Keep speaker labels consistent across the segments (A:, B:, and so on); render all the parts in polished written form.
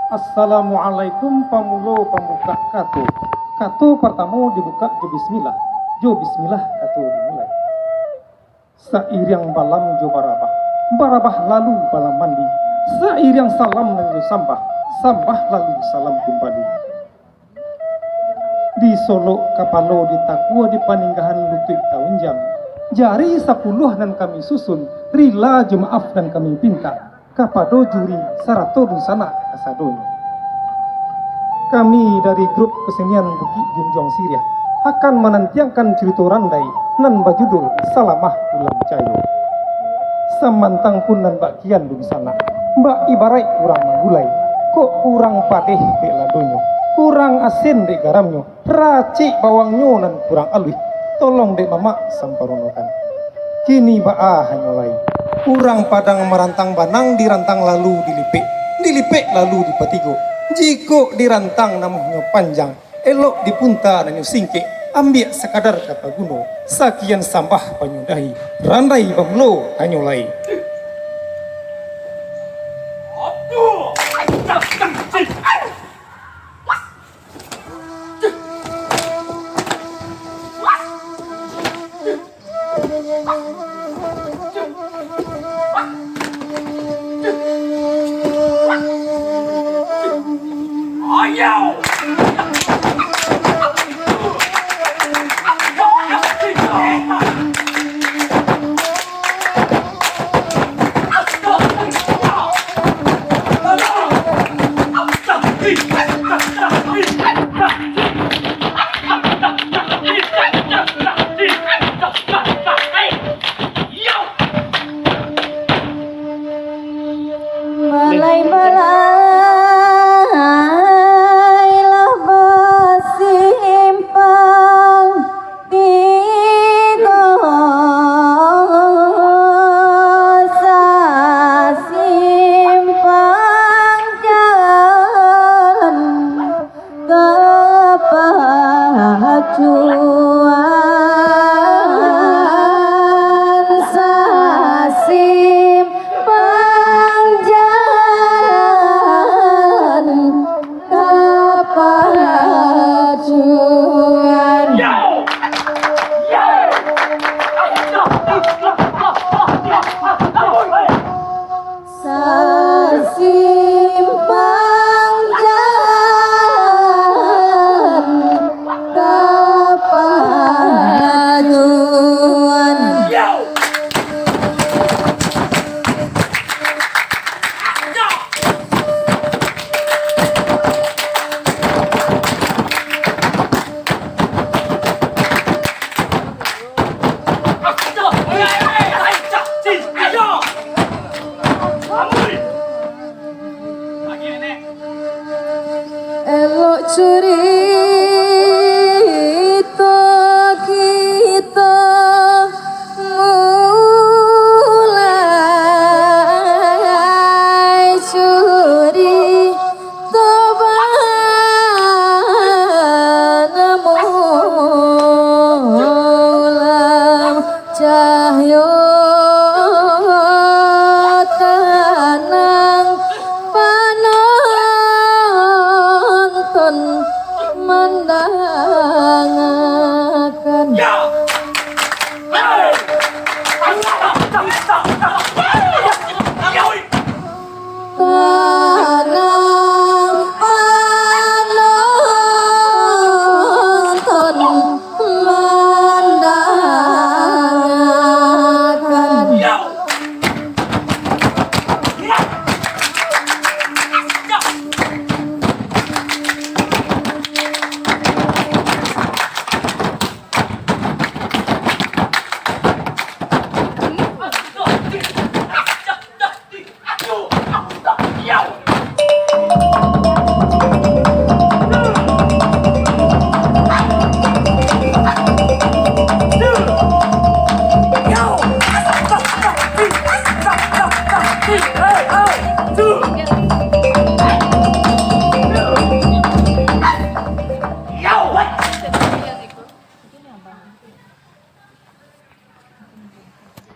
A: Assalamualaikum pamulo pembuka kato. Kato pertama dibuka jo bismillah. Jo bismillah kato dimulai. Sairing balam jo barabah. Barabah lalu balam mandi. Sairing salam lalu sambah. Sambah lalu salam kembali. Di Solo kapalo di Takua di Paninggahan lutut tahun jam. Jari 10 dan kami susun. Rila jemaaf dan kami pinta. Kapado juri sarato dusana kasadonyo. Kami dari grup kesenian Bukit Junjong Siriah akan menantiangkan cerita randai nan bajudul Salamah Ulang Cayo. Samantang pun nan bagian di sana. Mbak ibarat kurang manggulai, kok kurang padeh dek ladonyo, kurang asin dek garamnyo, racik bawangnya nan kurang alwi. Tolong dek mama samparonokan. Kini baa hanyolai, kurang padang merantang banang dirantang lalu dilipek lalu dipatigo. Jiko dirantang namanya panjang, elok dipunta dan singke, ambil sekadar kata guno, sakian sampah panyudahi, randai bamlo hanyolai.
B: Balai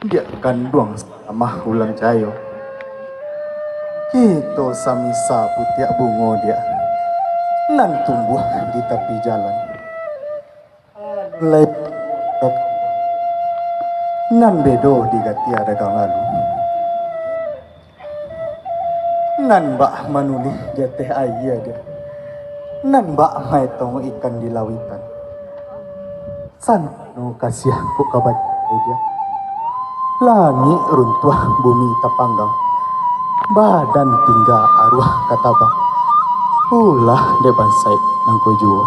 B: dia kanduang sama ulang cayo. Kita samisa putiak bungo dia nan tumbuh di tepi jalan. Lep nan bedo di gatia dagang lalu. Nan bak manuli jateh ayah dia. Nan bak maitong ikan di lawitan. San no kasih ku kabat dia. Langit runtuh bumi tapanggang. Badan tinggal arwah katabang. Ulah de bansai nangko juo.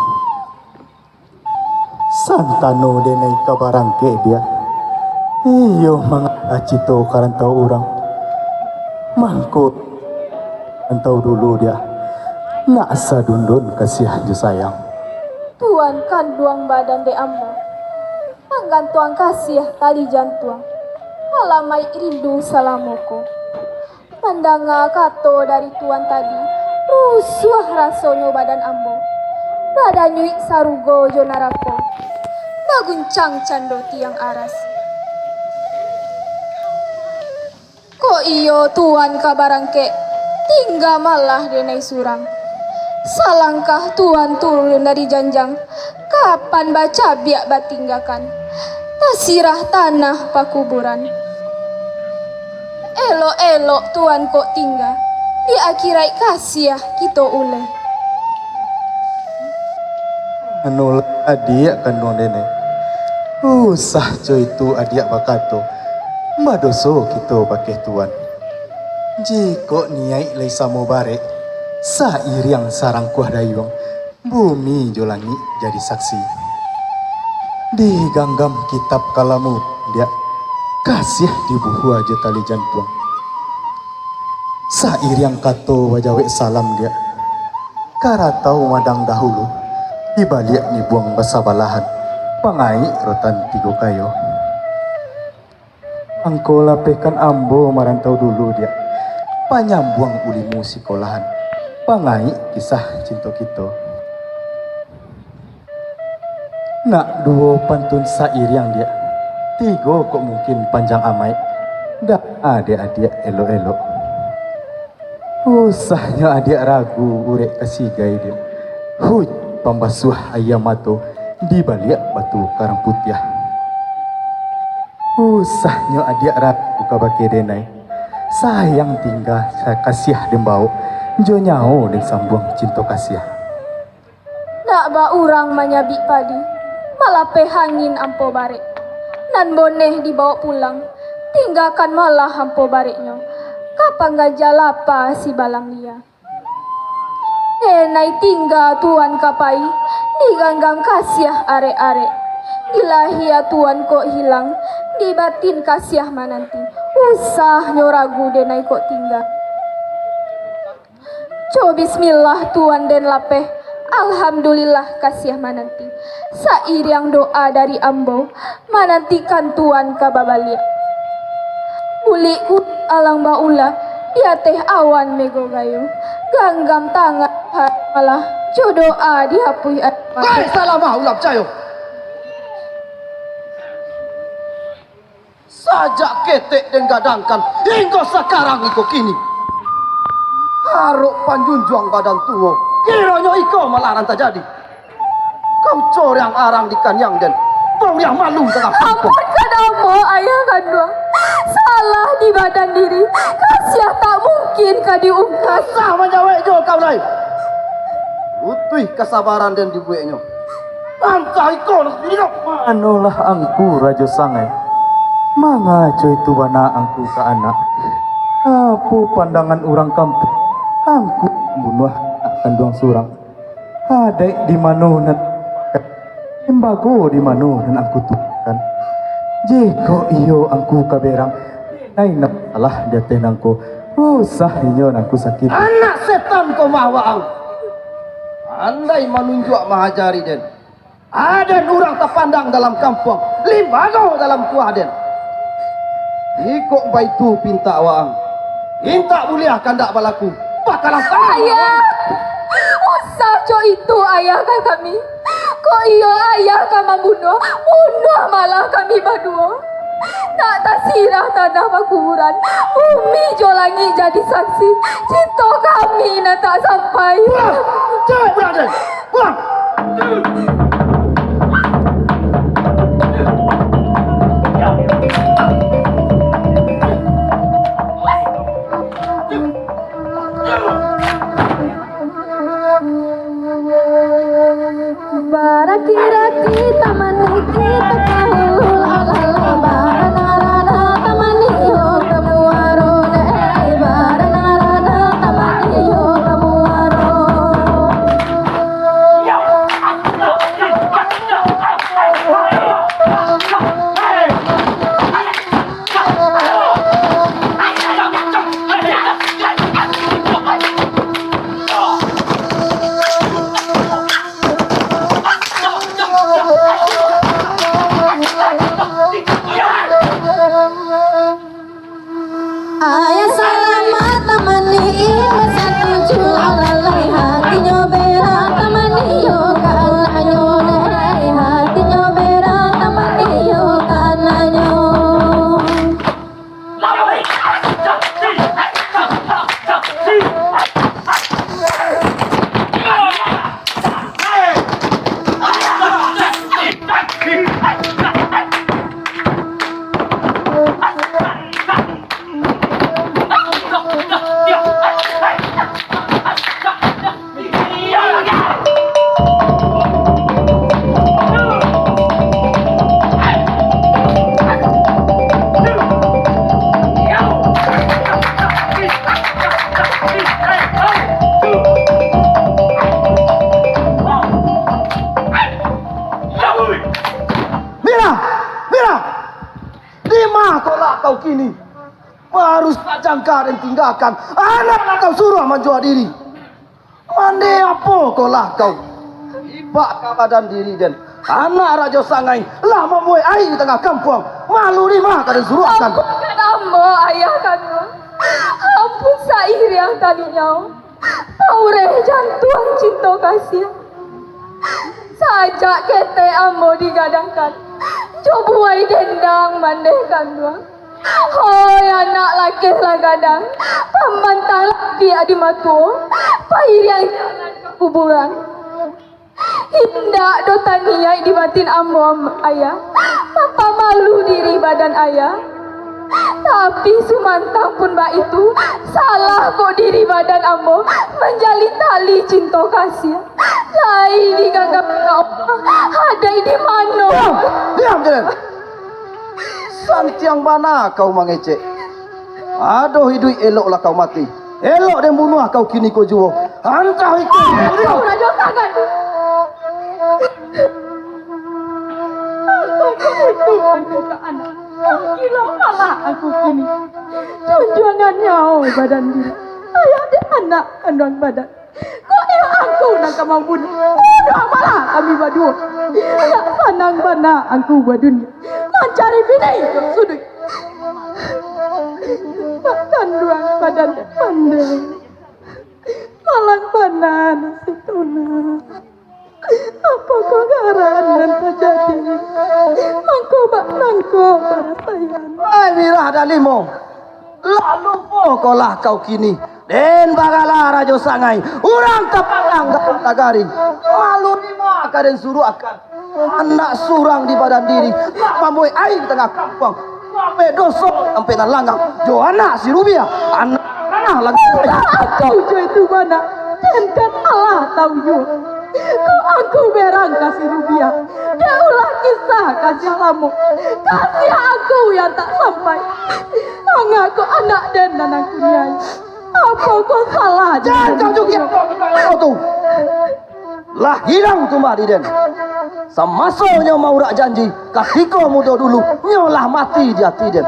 B: Santano de nai kabarangke dia. Iyo mangacito karantau orang. Mangko antau dulu dia. Nak sadundun kasih ju sayang.
C: Tuan kanduang badan de ambo. Anggan tuang kasih tali jantuang. Alamai rindu salamoko. Pandanga kato dari tuan tadi. Rusuh rasonyo badan ambo. Badan nyuik sarugo jonarako. Naguncang cando tiang aras. Ko iyo tuan kabarangke. Tinggal malah denai surang. Salangkah tuan turun dari janjang. Kapan baca biak batinggakan. Tasirah tanah pakuburan. Elok-elok tuan kok tinggal. Di akhirat kasih kita ule.
B: Anu adik kandung dene. Usah coy itu adik bakato. Madoso kita pakai tuan. Jika niai lai samo barek. Sairiang sarang kuah dayung. Bumi jolangi jadi saksi. Di ganggam kitab kalamu dia kasih di buhu aja tali jantung. Sairiang kato wajawek salam dia. Karatau madang dahulu. Di balik ni buang basabalahan. Pangai rotan tigo kayo. Angko lapekan ambo marantau dulu dia. Panyambuang ulimu sekolahan. Pangai kisah cinta kita. Nak dua pantun sair yang dia. Tiga kok mungkin panjang amai. Dah adik-adik elok-elok. Usahnya adik ragu urek kasigai dia. Huj pembasuh ayam mato di balik batu karang putih. Usahnya adik ragu kabake denai. Sayang tinggal saya kasih dembau. Jo nyao dan sambung cinta kasih.
C: Nak ba urang manyabik padi. Malah pehangin ampo barek. Nan boneh dibawa pulang. Tinggalkan malah ampo bareknya. Kapan gajah lapa si balang dia. Nai tinggal tuan kapai. Diganggang kasih arek-arek. Dilahia tuan kok hilang. Dibatin kasih mananti. Usah nyoragu denai kok tinggal. Co bismillah tuan den lapeh. Alhamdulillah kasih mananti. Sair yang doa dari ambo. Manantikan tuan kababalik. Buliku alang baula. Dia teh awan mego gayo. Ganggam tangan malah. Co doa dihapui.
D: Hai salamah ulam cayo. Sajak ketek dan gadangkan hingga sekarang iko kini. Haruk panjunjuang badan tua. Kiranya iko malaran tak jadi. Kau cor yang arang di kanyang dan tong yang malu tengah kampung.
C: Ampun kadamu ayah kandung. Salah di badan diri. Kasih tak mungkin kau diungkap.
D: Sah menjawab jo kau lain. Utui kesabaran dan dibueknya. Antah iko nak hidup.
B: Anulah angku rajo sangai. Manga coy tu bana angku ke anak. Apa pandangan orang kampung. Angku bunuh kanduang surang. Adek di manunan. Embago di manunan angku tukan. Jeko iyo angku kaberang. Nai napalah dia tenangku. Usah inyo angku sakit.
D: Anak setan kau mawaang. Andai menunjuk mahajari den. Ada orang terpandang dalam kampung. Limbago dalam kuah den. Ikut baitu pinta waang. Minta buliah kandak balaku. Bakalan
C: Ayah, usah co itu ayah kami. Kok iyo ayah kami bunuh malah kami berdua. nak tasirah tanah pakuburan, bumi jolangi jadi saksi, cinta kami nak tak sampai.
D: Cewek berada, pulang.
C: Baraki-raki taman kita kahul alalai baranarana taman iyo kamuaro nei baranarana taman iyo kamuaro. Ayah selamat temani bersatu jualalai hatinya berat temani yo kananyo nei hatinya berat temani yo kananyo.
D: Mira, di mana kau kini? Baru jangka dan tinggalkan anak kau suruh menjual diri. Mandi apa kau? Ibak badan diri dan anak Raja Sangai lah memuai air di tengah kampung. Malu di mana kau suruhkan?
C: Ampunkan ambo ayah kanu, ampun sair yang tadinya paureh jantuan cinta kasih. Sajak kete ambo digadangkan, cobuai dendang mandehkan dua. Hoi anak laki lah gadang, pembantang laki adi matu, pair yang jalan ke kuburan. Hindak do taniai di batin ambo ayah, tanpa malu diri badan ayah. Tapi sumantang pun bak itu salah kok diri badan ambo menjalin tali cinta kasih. Lain diganggap kau ada di mana?
D: Diam jalan. Santiang mana kau mengecek? Aduh hidup eloklah kau mati. Elok dan bunuh kau kini kau jual. Hantar ikut.
C: Kau raja tangan. Aku ke anak. Gila malah aku kini. Tunjangannya badan diri. Ayah ada anak kandung badan. Kok yang aku nak kamu bunuh? Bunuh malah kami berdua. Tak pandang mana aku berdunia. Mencari bini kau sudut. Bahkan dua badan pandai. Malang panan situna. Apa kau garan dan terjadi? Mangko bak nangko para sayang.
D: Hai Mirah dan Limo. Lalu kau lah kau kini. Den bagalah Raja Sangai. Urang terpandang dalam nagari. Malu lima kalian suruh akan. Anak surang di badan diri. Mamui air di tengah kampung. Sampai dosok sampai dan langang. Jo anak si Rubia. Anak lagi.
C: Aku jo itu mana? Dan kan Allah tahu jo. Kau aku berang kasih Rubia. Dia ulah kisah kasih alamu. Kasih aku yang tak sampai. Mengaku anak dan aku nyai. Apa kau salah?
D: Jangan kau juga kau tu. Lah hilang tu mari den. Samasonya mau rak janji. Ketika muda dulu nyolah mati di hati den.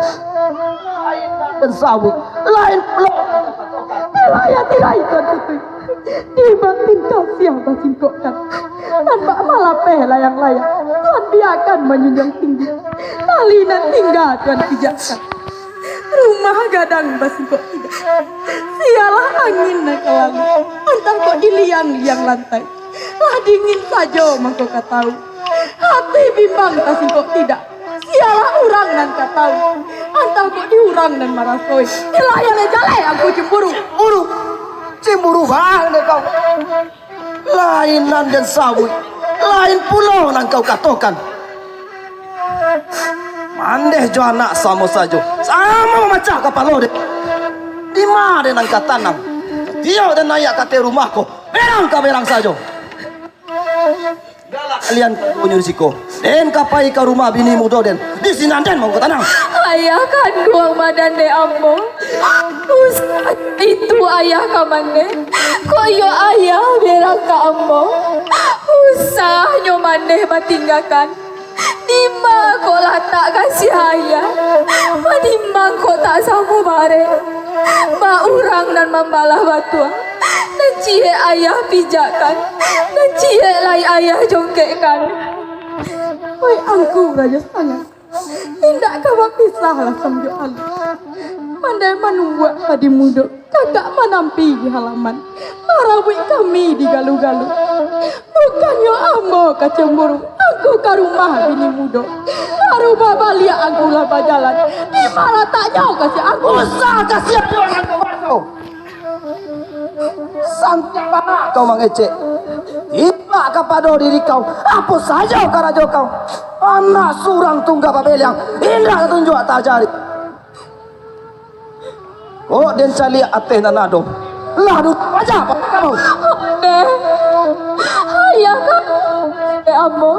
D: Dan sawit lain pelok.
C: Tirai itu tutui. Dibanting kasih basin kokkan. Dan bak malah pehlah yang layak. Tuan biarkan menjunjung tinggi. Tali dan tinggal Tuan pijakkan. Rumah gadang basin kok tidak. Sialah angin naik ke langit. Antang kok di liang-liang lantai. Lah dingin saja mangko kau tahu. Hati bimbang basin kok tidak. Sialah orang nan kata
E: tahu. Antau kok diurang dan marasoi. Dilayar jalai aku cemburu.
D: Cemburu banget kau. Lainan dan sawit, lain pulau nang kau katakan. Mandeh jo anak sama saja, sama memecah kapal de. Di mana nang katanang? Dia dan naik kate rumahku, berang saja. Galak kalian punya risiko. Den kapai ke rumah bini muda den. Di sinanden mau ke tanang.
C: Ayah kandung badan de ambo. Ustaz itu ayah kamande. Koyo ayah berang ka ambo. Usah nyomande batinggakan. Dima kok latak kasih ayah. Madima kok tak sama bare. Ma urang dan membalah batua. Dan cie ayah pijakan. Dan cie lai ayah jongkekkan.
E: Oi angku raja sangat. Tidak kau pisahlah sambil alu. Pandai menunggu tadi muda. Kakak menampi di halaman. Marabui kami di galu-galu. Bukannya ambo kecemburu. Aku ke rumah bini muda. Rumah balia aku lah berjalan. Di mana tak jauh kasih aku.
D: Usah kasih orang kau. Santai banget kau mengecek. Tiba kepada diri kau. Apa saja karajo kau. Anak surang tunggal babel yang indah tunjuk tajari. Oh den cali ateh nanado. Lalu aja apa kau?
C: Deh, ayah kan, ambo.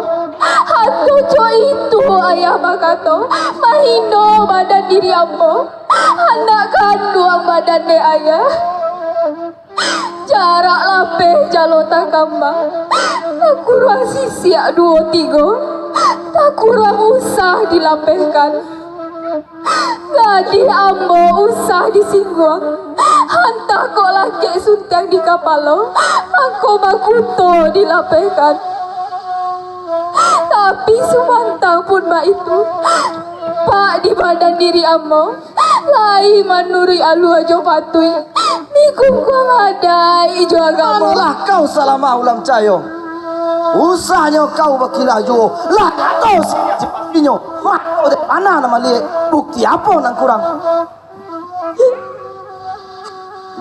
C: Hantu co itu ayah bakato. Mahino badan diri ambo. Anak kandung badan de ayah. Jarak lape jalota kambang. Tak kurang sisiak 2-3. Tak kurang usah dilapehkan. Gadi ambo usah disinggung. Hantar kok laki suntang di kapalo. Aku makuto dilapehkan. Tapi sumantang pun mbak itu. Pak di badan diri ambo. Lai manuri alu ajo patui. Nikung kuang ada ijo agamo.
D: Lah kau selama ulam cayo. Usahnya kau bakilah jo. Lah kau sepinya. Mak de mana nama lihat bukti apa nang kurang.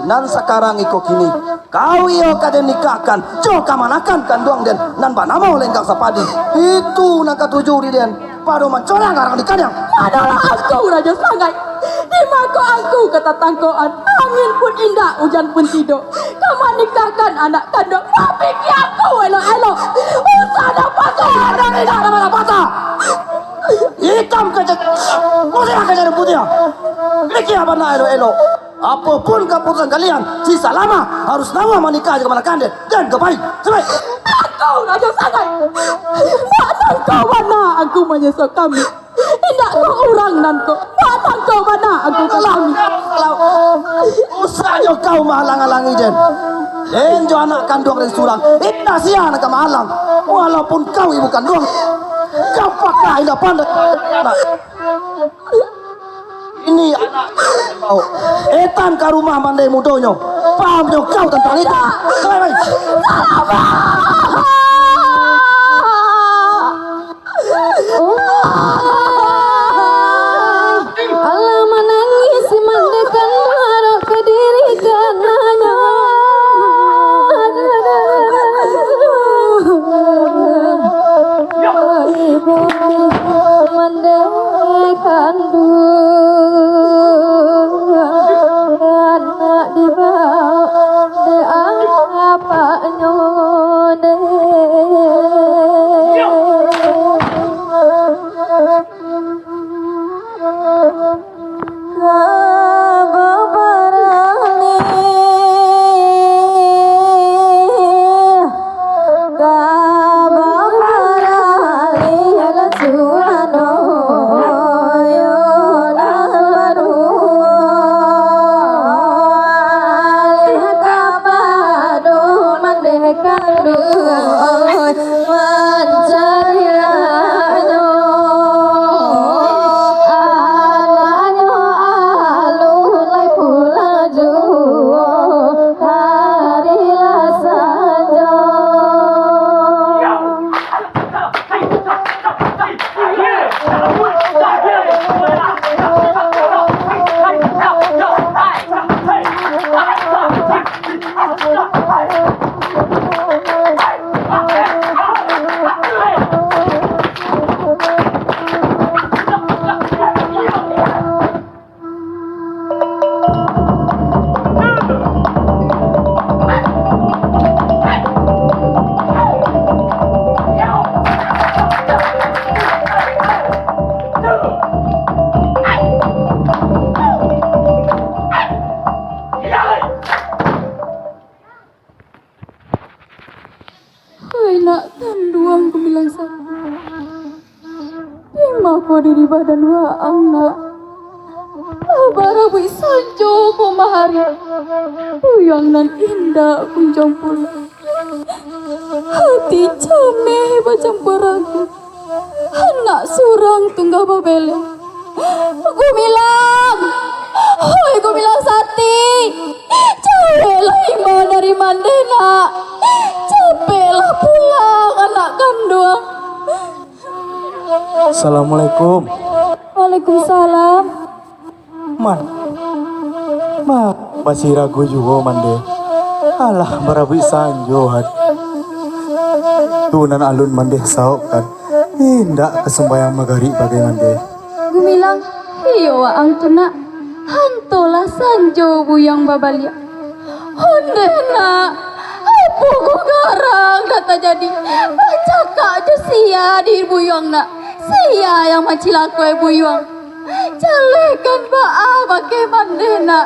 D: Nan sekarang iko kini kau iyo kade nikahkan jo kamanakan kanduang den nan banama oleh kang sapadi itu nang katuju di den pado mancorang karang dikadang
E: Adalah aku raja sangai. Di mako aku kata tangkoan. Angin pun indah, hujan pun tidur. Kamu nikahkan anak kandung. Tapi aku elok-elok. Usah dapat ada tidak ada patah.
D: hitam kerja putih kerja putih lagi apa nak elo apapun keputusan kalian sisa lama harus nama menikah juga malah kande dan kebaik sampai
E: Kau raja sangai. Batang kau mana aku menyesal kami. Tidak kau orang dan kau. Batang kau mana aku kami.
D: usahnya kau menghalang-halangi den jo anak kandung dan surang itu sia anak mahalang walaupun kau ibu kandung kau pakai indah pandai ini anak mau etan ke rumah mandai mudonyo pahamnya kau tentang itu baik
C: Allah menangis mandekan marah ke diri karenanya. Ibu mandekan anak dibawa de apa nyode. Suano yo na
E: diri badan waang nak. Barabui sanjo ko mahari. Uyang nan indah kunjung pulang. Hati cameh bacampur ragu. Anak surang tunggal babele. Gumilang, hoi Gumilang Sati. Capeklah imbau dari Mandena. Capeklah pulang anak kandung.
B: Assalamualaikum.
E: Waalaikumsalam.
B: Man, masih ragu juga mande. Alah barabi sanjo hat. Tunan alun mande saok kan. Indak kesembayang magari bagai mande.
E: Gumilang, iyo ang tuna. Hantolah sanjo buyang babalia. Honde na, apa ko garang data jadi. Baca kak jo sia di buyang na. Sia yang macilakwe buyang. Calekan baa pakai mandena.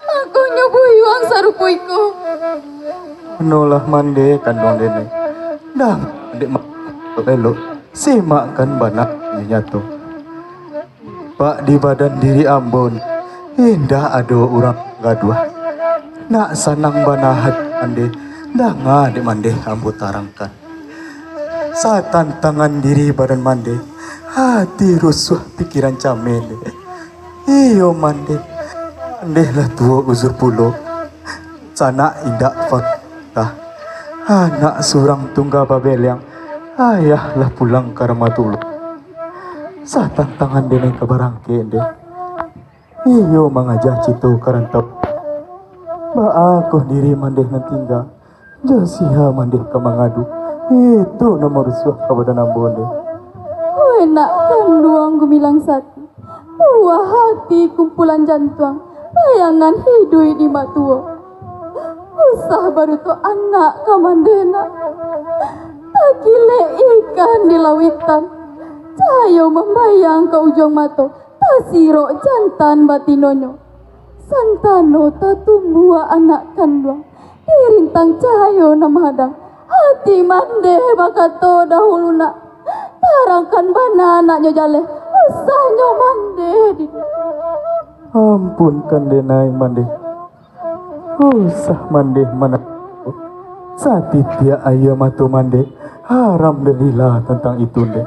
E: Aku nyobuyang sarupuiku.
B: Nolah mande kandung dene. Dah, dek mak elo. Simak kan banak nyatu. Pak di badan diri Ambon. Indah ado orang gaduh. Nak sanang banahat mande. Dah ngade mande ambu tarangkan. Saat tantangan diri badan mande. Hati rusuh pikiran camele. Iyo mande. Mande lah tua uzur pulo. Sana indak fakta. Anak surang tunggal babeliang. Ayah lah pulang ke Ramatullah. Saat tantangan dene kabarangke deh. Iyo mengajak cito karantau. Ba aku diri mandeh nantingga. Jasiha mandeh ke mangadu. Itu nomor rusuh kepada nambonde.
E: Enak kanduang Gumilang Sati. Buah hati kumpulan jantuang. Bayangan hidui di matua. Usah baru tu anak kamandena. Takile ikan di lawitan. Cahayo membayang ke ujung mata. Tasiro jantan batinonyo. Santano tatumbuh anak kanduang. Dirintang cahayo namahadang. Hati mande bakato dahulu nak. Tarangkan bana anaknya jale. Usahnya mande.
B: Ampunkan denai mande. Usah mande mana. Sati dia ayah matu mande. Haram delilah tentang itu deh.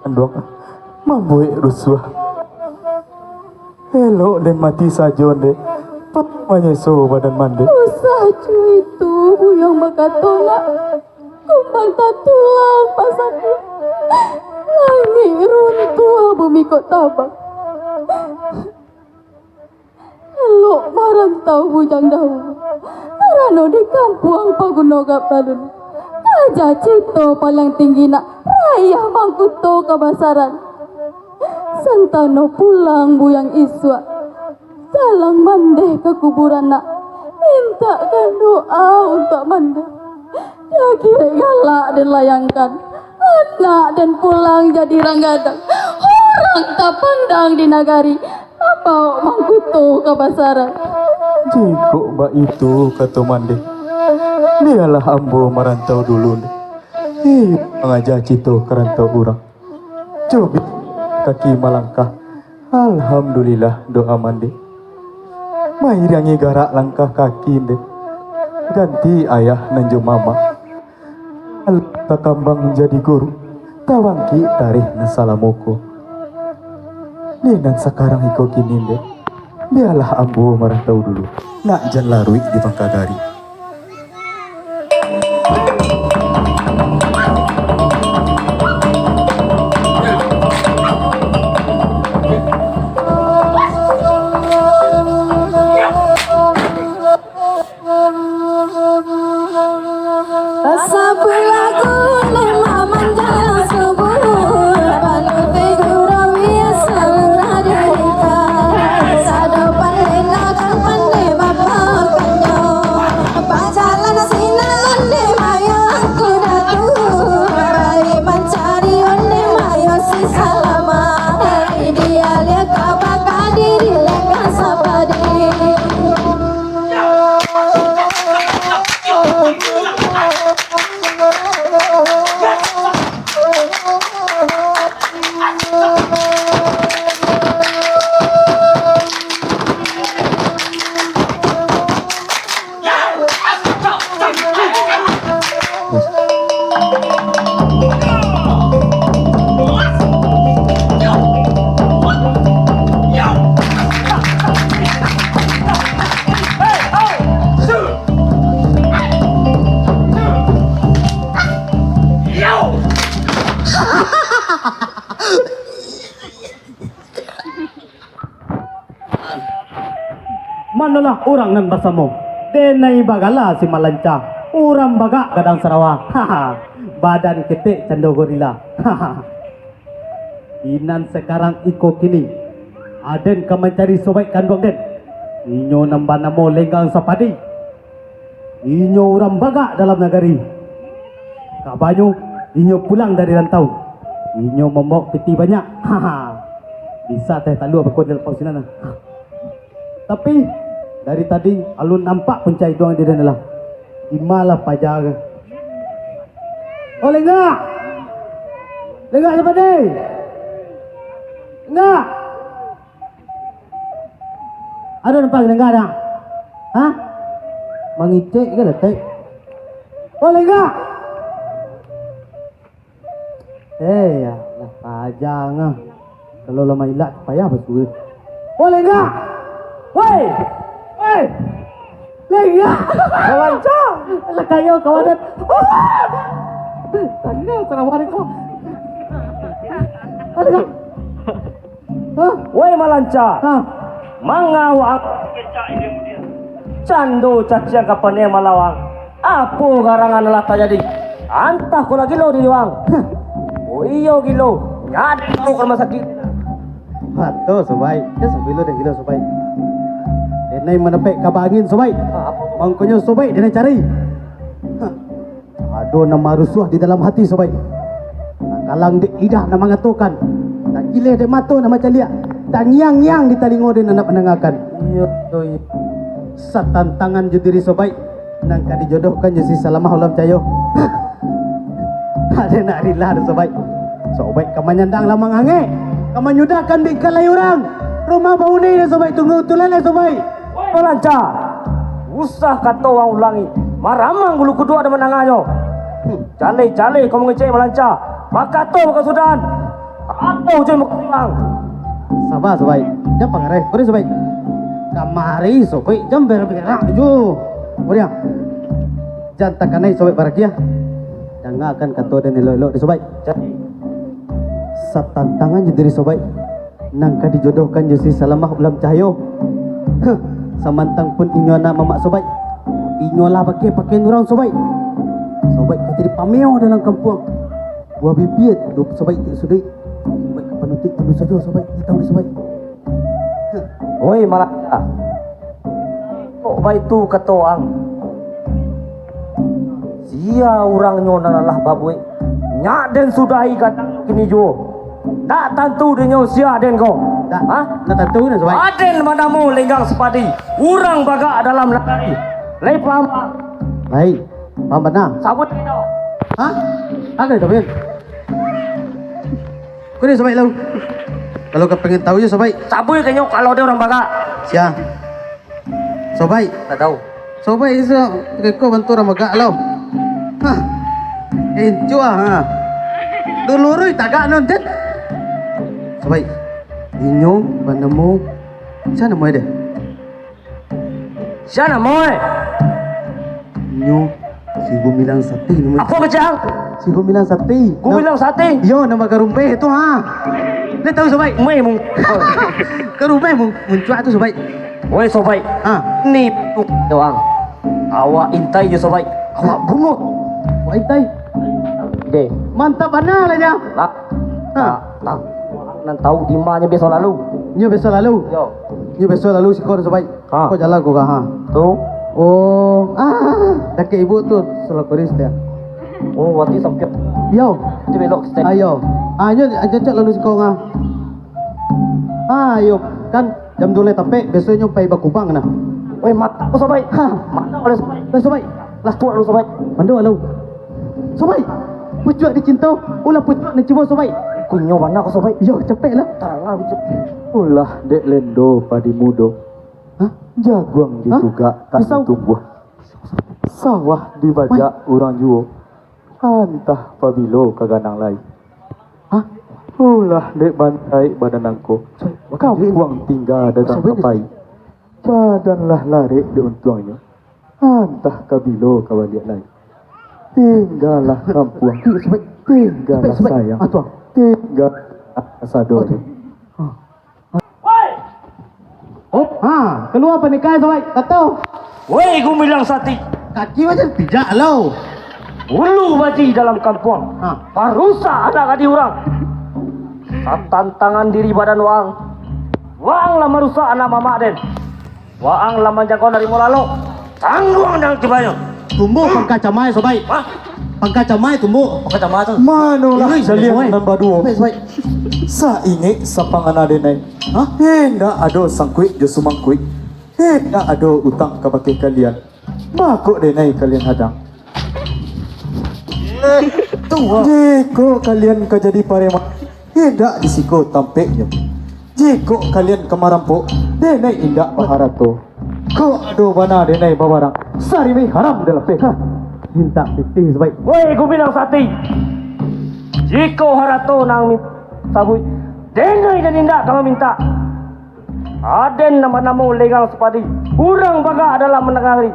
B: Andong mamboy rusuh. Hello dan mati saja deh. Papanya so badan mande.
E: Usah cuy itu buyang bakatolak. Kumbang tak tulang pasakku. Langit runtuh bumi kok tabak. Elok marantau bujang dahulu. Karano di kampung pagunogap balun. Kaja cito paling tinggi nak. Rayah mangkuto kabasaran. Santano pulang buyang iswa. Jalang mandeh ke kuburan nak. Mintakan doa untuk mandeh. Ya kira galak dan layangkan. Anak dan pulang jadi ranggadang. Orang tak pandang di nagari. Apa mangkuto kabasaran.
B: Jiko mbak itu kata mande. Dialah ambo merantau dulu deh. Mengajak cito kerantau orang. Coba kaki malangkah. Alhamdulillah doa mande. Mairangi garak langkah kaki deh. Ganti ayah nanjo mama. Takambang menjadi guru. Tawangki tarikh nasalamoko. Dan sekarang iko kini deh. Biarlah ambo merantau dulu. Nak jan larui di Bangkagari.
F: Manalah orang nan basamo. Denai bagala si Malanca. Orang baga kadang Sarawak. Haha. Badan ketek cando gorila. Haha. Inan sekarang iko kini. Aden ka mencari sobat kandung den. Inyo nambah namo lenggang sapadi. Inyo orang baga dalam negeri. Kabanyo inyo pulang dari rantau. Inyo membawa peti banyak. Haha. Bisa teh talu apa kau dalam pausinan. Tapi dari tadi alun nampak pencai doang di dalam. Imalah pajaga. Oh lenggak. Lenggak siapa deh? Lenggak. Ada nampak lenggak dah? Hah? Mangicek ke letek? Oh lenggak. Ya lah pajang. Kalau lama ilat payah betul. Oh lenggak. Woi. Woi, lenggak, Malanca, lah kayo kawanan. Tangga Sarawak kau. Ada. Hah?
G: Woi Malanca,
F: Hah?
G: mangawang cando cacian kapan malawang. Apa garangan lah jadi? Antah ko lagi lo di luang. Oh iyo gilo, nyadi ko ke rumah sakit.
F: Betul sobai, ya sebilo dan gilo sobai. Denai menepek kabangin sobai. Mangkonyo sobai denai cari. Aduh nama rusuh di dalam hati sobai. Kalang dek idah nama ngatukan. Tak gileh dek mato nama calia. Tak ngiang-ngiang di talingo den anak menangakan. Iya doi. Satan tangan judiri sobai. Nangka dijodohkan je si salamah ulam cayo. Ada nak rila ada sobai. Sobai kamanyandang lamang ange. Kamanyudakan di kalai orang. Rumah bau ni sobai tunggu tulan sobai.
G: Malanca, usah kata orang ulangi. Maramang bulu kedua ada menanganyo. Cale-cale kau mengecek Malanca. Maka tu maka sudan. Apa je muka ulang?
F: Sabar sobai. Jam pangarai. Kau sobai. Kamari sobai jam berberak ju. Kemudian jangan kanai sobai barakia. Jangan akan kata dan elok-elok di sobai. Satantangan je diri sobai. Nangka dijodohkan je si salamah ulam cahyo. Samantang pun inyo anak mamak sobai. Inyo lah pakai orang sobai. Sobai kau jadi pameo dalam kampung. Buah bibit duk sobai tik sudai. Sobai panutik penuh saja sobai. Kita tahu sobai.
G: Oi Malanca, kok baik tu kata orang. Sia orang nyo nanalah babui. Nyak den sudahi kat kini jo. Tak tentu denyo sia den kau.
F: Tak,
G: Ha?
F: nak tentu na sobai.
G: Aden manamu lenggang sepadi. Urang baga dalam negeri. Lei paham?
F: Baik. Paham benar?
G: Sabut itu.
F: Hah? Ada itu Ben. Kau ni sobai lau. Kalau kau pengen tahu je sobai.
G: Sabut kenyo kalau dia orang baga.
F: Siang. Sobai.
G: Tak tahu.
F: Sobai itu kau bantu orang magak lau. Hah. Enjoy ha. Dulurui tagak non tet. Sobai. Inyo banemu. Sana mo dia.
G: Siapa nama?
F: Inyo si gumilang sati nama.
G: Apa kecang?
F: Si gumilang sati.
G: Ku bilang sate.
F: Yo nama garumpe itu ha. Dia tahu sobai.
G: Mei mung.
F: Garumpe muncul tu sobai.
G: Woi sobai.
F: Ha.
G: Ni doang. Awak intai je sobai. Awak bungut.
F: Wah intai.
G: Deh.
F: Mantap benar lah nya.
G: Tak. Tak. Tak. Nan tahu di mana besok lalu.
F: Nyo besok lalu.
G: Yo.
F: Nyo besok lalu si kau sobai.
G: Ha.
F: Kau jalan kau kah ha.
G: Tu.
F: Oh, dah ke ibu tu selakoris dia.
G: Oh, waktu sampai.
F: Yo,
G: Itu belok ke
F: ayo. Ayo ajak lalu si kau ngah. Ayo, kan jam 2 tapi besoknya pai bakubang nah.
G: Woi, mata aku sobai.
F: Ha,
G: Mata oleh sobai.
F: dah sobai.
G: Lah tua lu sobai.
F: Mandu lalu. Sobai. Pucuk di cinta, ulah pucuk ni cuba sobai.
G: kunyo mana kau sobai?
F: Yo cepet lah.
G: Taranglah bijak.
B: Ulah dek lendo padi mudo. Hah? Jaguang di juga tak
F: Pisau.
B: tumbuh. Sawah dibajak orang juo. Antah pabilo kaganang lai. Hah? Ulah dek bantai badanangko. Kapuang tinggal datang kapai. Badanlah lari di untuangnya. Antah kabilo kawaliak lai. Tinggallah kampuang. Tinggallah sayang. Tinggal asador.
F: Oh, keluar pernikahan sobat. Tahu.
G: Woi, aku bilang sati.
F: Kaki macam pijak lau.
G: Ulu baji dalam kampung. Parusa anak adi orang. Tantangan diri badan wang. Wang lah merusak anak mama den. Wang lah menjaga dari mulalo. Tanggung dan kebanyak.
F: Tumbuh pangkat camai sobat.
G: Hah?
F: Pangkat camai tumbuh.
G: Pakai camatan.
B: Manolah
F: Ui,
B: salian
F: oi.
B: nan baduo.
F: Sobat.
B: Sa inge sa pangana denay. Hendak ado sangkui jo sumangkui. Hendak ado utang kabake kalian. Mako denay kalian hadang. Jiko kalian kajadi parema. Hendak disiko tampeknya. Jiko kalian kemarampo. Denay indak paharato. Ko ado bana denay babarang. Sarimi haram dalam peka.
F: Minta piti sobat.
G: Woi, aku bilang sati. Jika harato nang sabui, denai dan indak kamu minta. Aden nama-nama legal sepadi. Urang baga adalah menengari.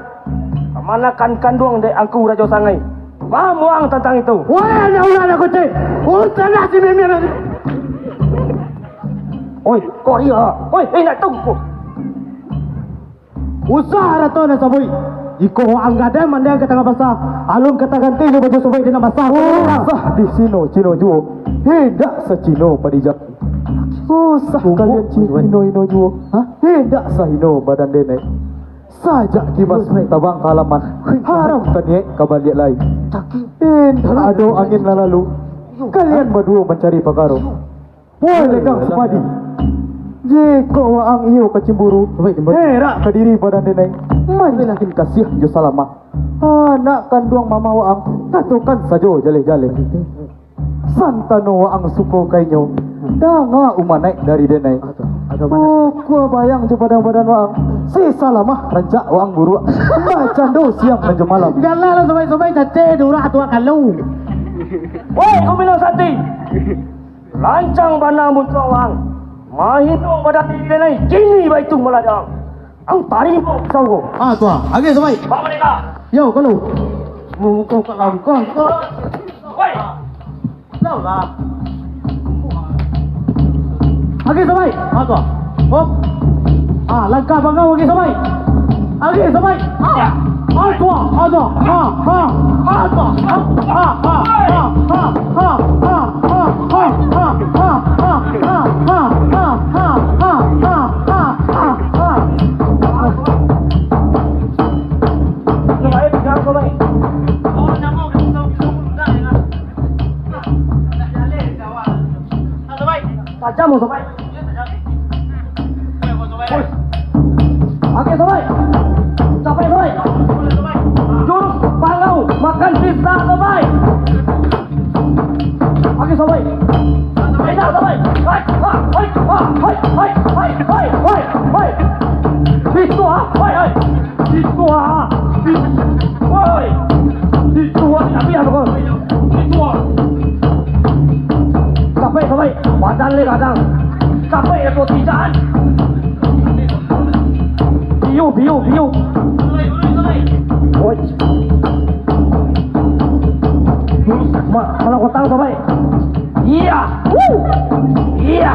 G: Kamanakan kanduang de angku rajo sangai. Paham wang tentang itu.
F: Wah, ada ulah aku cek. Utanglah si mimi.
G: Oi, kau iya. Oi, nak tunggu.
F: Usaha rato na sabui. Jika orang ada mandang ke tengah basah, alun kata ganti ni baju sobat dengan basah.
B: Sah di sino cino juo. Hendak sa cino padijak. Susah kalian cino juo. Hendak sa hino badan denai. Sajak kibas tabang ke halaman. Haram tanya kabaliak lain. Hendak ado angin lalu. Kalian berdua mencari perkara. Boleh kang sepadi. Jika waang iyo kecimburu. Herak ke diri badan denai. Makin kasih jo salama. Anak kandung mama waang tatukan sajo jale-jale. Santano waang suko kainyo. Danga umanai dari denai. Ku bayang jo badan-badan waang. Si salamah rancak waang buru. Macando siang dan malam.
F: Galah sobat-sobat cace durah tua kalau.
G: Woi, aku bilang sati. Lancang bana muncul wang. Mahino pada denai. Kini baitu meladang. Ang taring mo sawo.
F: Tua. Agi sobat.
G: Bawa mereka.
F: Yo kalau. Mukau kat langkah.
G: Woi.
F: Lau lah. Agi sobat. Tua. Hop. Langkah bangau agi sobat. Agi sobat. Tua. Tua.
G: Tajam mo sobat. Oke sobat. Sampai sobat. Jurus pangau makan pizza sobat. Oke sobat. Enak sobat. Hai. Itu hai. Itu Woi. Itu tapi apa kau? Itu Capek sobat, badan le kadang. Capek itu tijaan. Biu. Oi. Malah kotang sobat. Iya. Iya.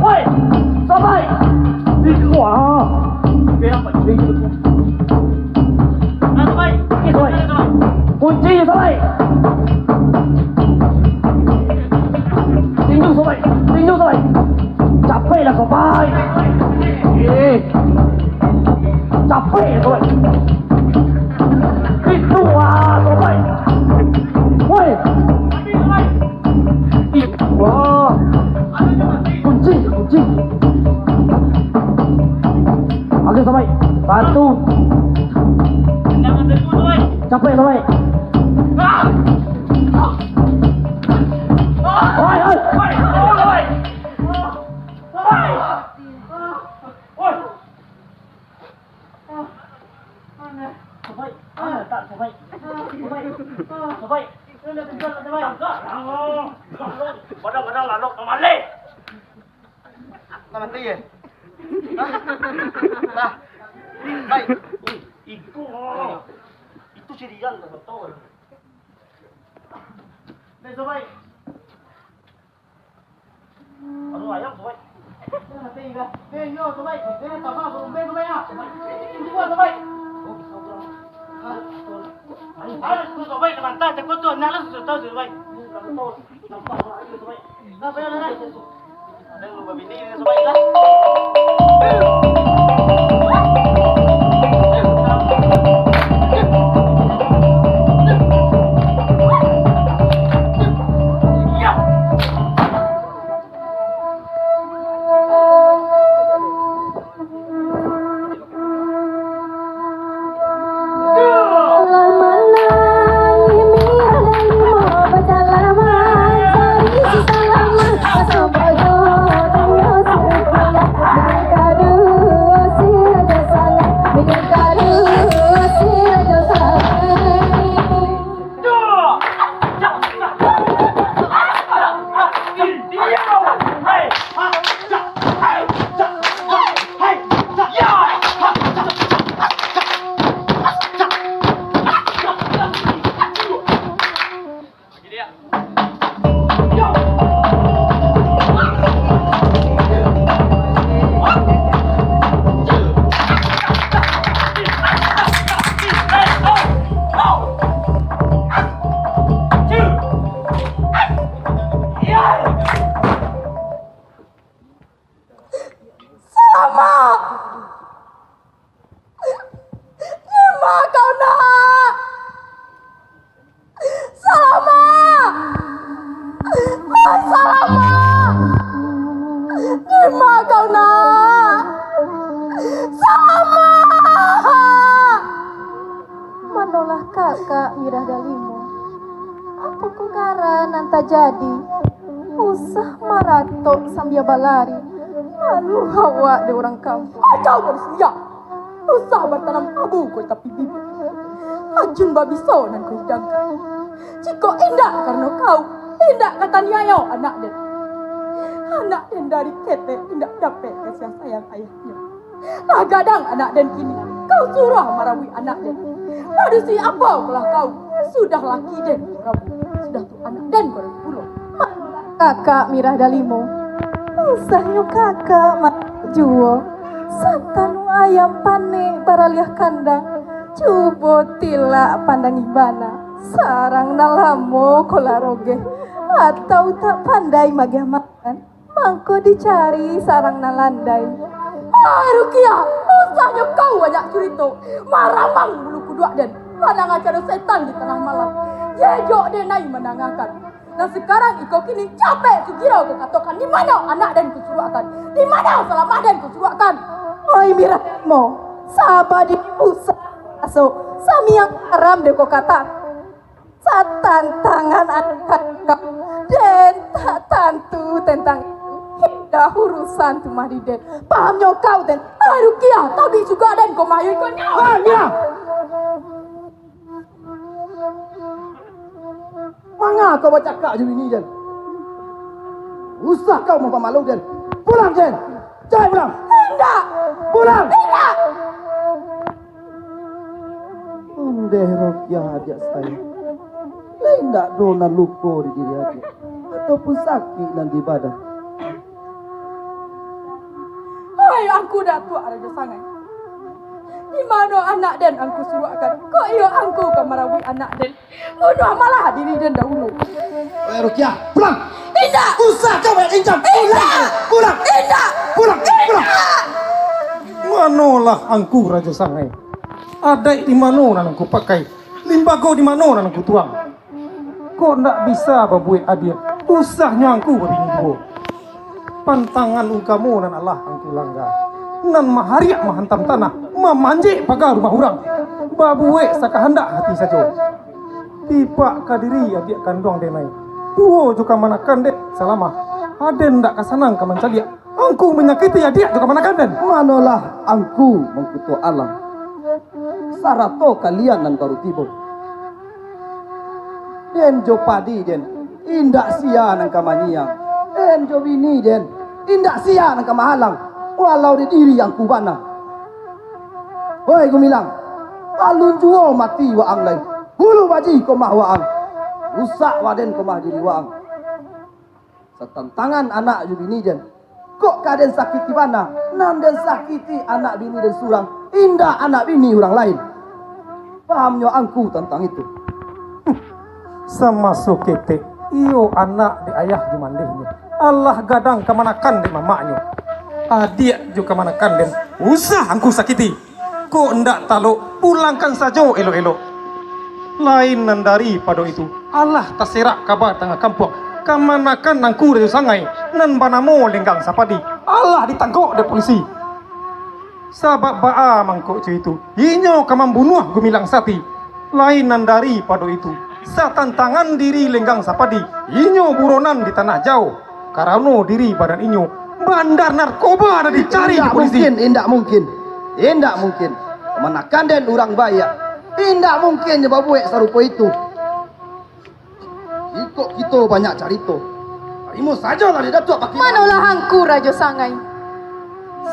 G: Woi. Sobat. Wah. Kenapa itu? Sobat. Kunci sobat. Tinju sobat. Capek lah sobat. Capek sobat. Itu sobat. Woi. Wah. Kunci. Oke sobat. Satu. Capek sobat.
D: Nanti ya. Nah, baik.
G: Itu si Rian betul. Nih sobai. Aduh ayam sobai. Nanti enggak. Yo sobai. Sama sobai sobai ya. Ini gua sobai. Ayo sobai teman tak cek betul nyala sudah sobai. Sobai. Nah, bayar dah. Ada yang lupa bini ini sobai kan?
C: Manolah kakak Mirah Dalimo. Apa ku ngaran anta jadi? Usah maratok sambil balari. Lalu hawa de orang kampung.
E: Kacau bersedia. Usah bertanam abu kau tapi bibit. Ajun babi sonan kau hidangkan. Jika indah karena kau, indah kata niayo anak den. Anak den dari kete indah dapat kasih sayang ayahnya. Nah gadang anak den kini, kau surah marawi anak den. Lalu si apa pula kau? Sudah laki den, Prabu. Sudah tu anak den kau pulau.
C: Kakak Mirah Dalimo. Usahnya kakak mak juo. Santanu ayam pane baraliah kandang. Cubo tila pandang ibana. Sarang nalamo kolaroge. Atau tak pandai magah makan. Mangko dicari sarang nalandai.
E: Hai Rukiah, usahnya kau banyak cerita. Maramang bulu kudua den. Panang acara setan di tengah malam. Jejok denai menangakan. Dan sekarang iko kini capek sugirau kekatokan. Di mana anak dan kusuruakan? Di mana selama dan kusuruakan?
C: Oi Mirahmo, sabar di pusat. Aso, sami yang haram deko kata. Satan tangan anak dan tak tantu tentang dah urusan tu mah di den. Pahamnya kau den.
E: Hai Rukiah, tapi juga den kau mayu ikut nyawa.
D: Hanya. Manga kau bercakap je ini Den? Usah kau muka malu Den. Pulang Den. Jangan pulang.
E: Tidak.
D: Pulang.
E: Tidak.
D: Andai Rokia ajak saya. Lain tak dona luka di diri aja. Ataupun sakit dan di badan.
E: Hai aku dah tua raja sangai. Di mana anak den angku suruhkan? Kau iyo angku kamarawi anak den. Bunuh malah diri den dahulu.
D: Rokia, pulang.
E: Tidak.
D: Usah kau berincam.
E: Tidak.
D: Pulang.
E: Tidak.
D: Pulang. Pulang.
A: Manolah angku Raja Sangai. Adai di mana nanku pakai. Limbago di mana nanku tuang. Kok ndak bisa babuai adir. Usahnya angku babini dua. Pantangan ungkamu nan Allah angku langgar. Nan mahariak mahantam tanah. Memanjik pagar rumah orang. Babuai saka hendak hati saja. Tiba kadiri adik kandung denai. duo juga manakan den selama aden ndak kasanang ka mancalia angku menyakiti adik juga manakan den.
D: Manolah angku mengkutu alam. Sarato kalian nan baru tiba. Den jo padi den, indak sia nang kamaniang. Den jo bini den, indak sia nang kamahalang. Walau di diri yang kubana. Hoi gumilang, alun juo mati wa ang lain. Hulu baji ko mah wa ang. Rusak waden ko mah diri wa ang. Setentangan anak ju bini den. Kok kaden sakiti bana? Nan den sakiti anak bini den surang. Indah anak bini orang lain. Pahamnya angku tentang itu.
A: Sama sukete iyo anak di ayah di mandehnya Allah gadang kemanakan di mamanya adik juga kemanakan den usah angku sakiti kok ndak talo pulangkan saja elo-elo lain nan dari pada itu Allah terserak kabar tengah kampung kemanakan angku dari sangai nan banamo lenggang sapadi Allah ditangkap oleh polisi sabab baa mangkok itu inyo kamambunuh gumilang sati lain nan dari pada itu satantangan diri lenggang sapadi inyo buronan di tanah jauh karano diri badan inyo bandar narkoba ada dicari di polisi.
D: Indak mungkin manakan den orang bayak indak mungkin nyebab buek sarupa itu. Ikut kita banyak carito karimu saja lah di datuk pakai
E: Manolah angku Rajo Sangai.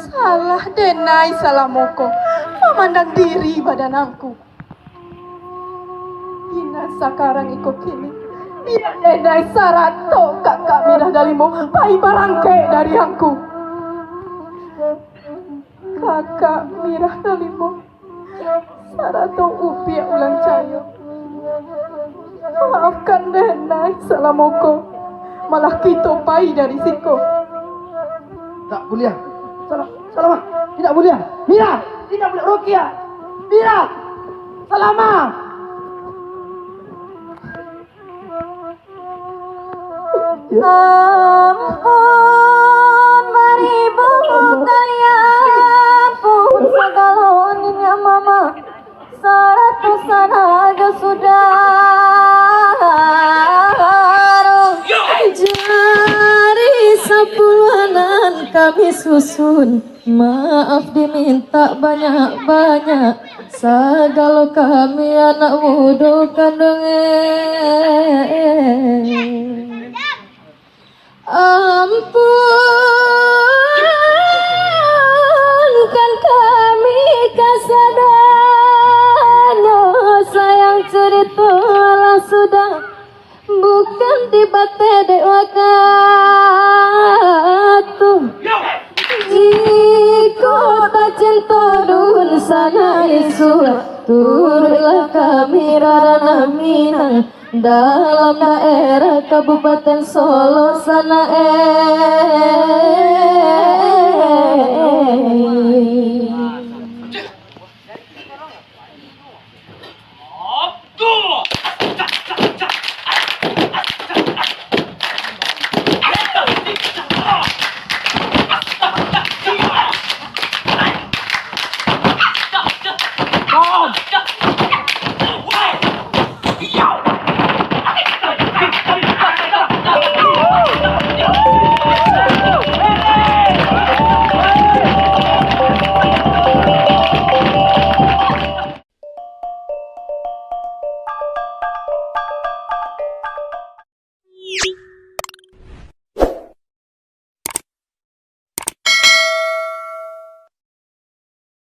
E: Salah denai salah moko. Memandang diri badan angku. Ina sekarang ikut kini. Ia denai sarato kakak mirah dalimu. Pai barangke dari angku. Kakak mirah dalimu. Sarato upia ulang cayo. Maafkan denai salah moko. Malah kita pai dari siko.
D: tak boleh. Salamah tidak boleh. Mira tidak boleh. Rokia Mira Salamah.
C: Ampun beribu kaya pun segala oninya mama seratusan aja sudah jari sepuluhanan kami susun maaf diminta banyak-banyak segala kami anak muda kandungnya. Ampunkan kami kasadanya sayang cerita lah sudah bukan dibate dewa katu jika tak cinta dun sana isu turutlah kami rarana minang dalam daerah Kabupaten Solo sana